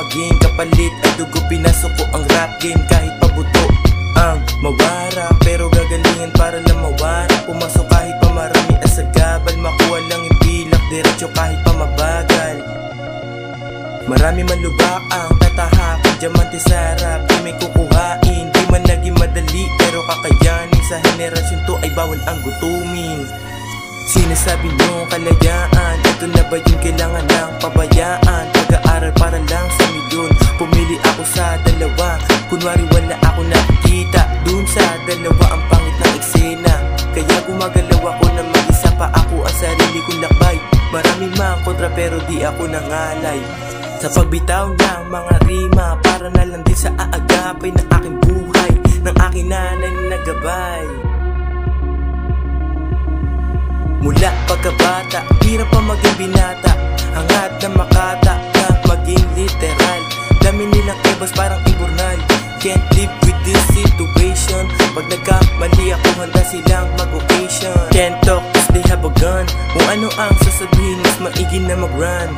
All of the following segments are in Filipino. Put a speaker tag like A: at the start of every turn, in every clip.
A: maging kapalit ay dugo. Pinasok ko ang rap game kahit pabuto ang mawara, pero gagalingan para lang mawara. Pumasok kahit pa marami asagabal, makuha lang yung pilak diretso kahit pa mabagal. Marami man lubak ang tatahakin, diamante sa rap di may kukuhain. Di man naging madali pero kakayanin, sa henerasyon to ay bawal ang gutumin. Sinasabi nyo kalayaan, ito na ba yung kailangan ng pabayaan? Pag-aaral para lang sa milyon, pumili ako sa dalawa. Kunwari wala ako nakikita dun sa dalawa, ang pangit ng eksena. Kaya gumagalaw ako na mag-isa pa ako ang sarili kong lakbay. Marami mang kontra pero di ako nangalay sa pagbitaw ng mga rima, para na lang din sa aagapay ng aking buhay, ng aking nanay na nagabay. Mula pagkabata, hirap pa maging binata, hangad na makata na maging literal. Dami nilang ebas parang imburnal, can't live with this situation. Pag nagkamali ako handa silang mag-occasion. Can't talk cause they have a gun, kung ano ang sasabihin mas maigi na mag-run.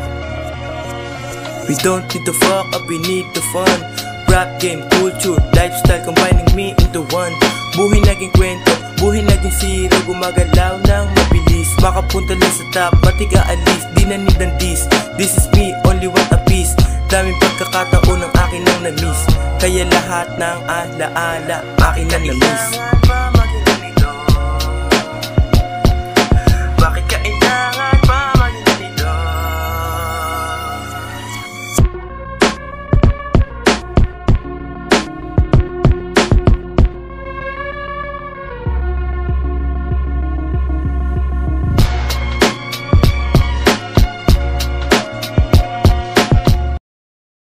A: We don't need to fuck up, we need to fun. Rap game, culture, lifestyle combining me into one. Buhay naging kwento, buhay naging zero, gumagalaw ng mabilis. Makapunta lang sa top, matiga alis, di na need ng this. This is me, only one a piece. Daming pagkakataon ng akin nang na-miss, kaya lahat ng alaala akin na na-miss.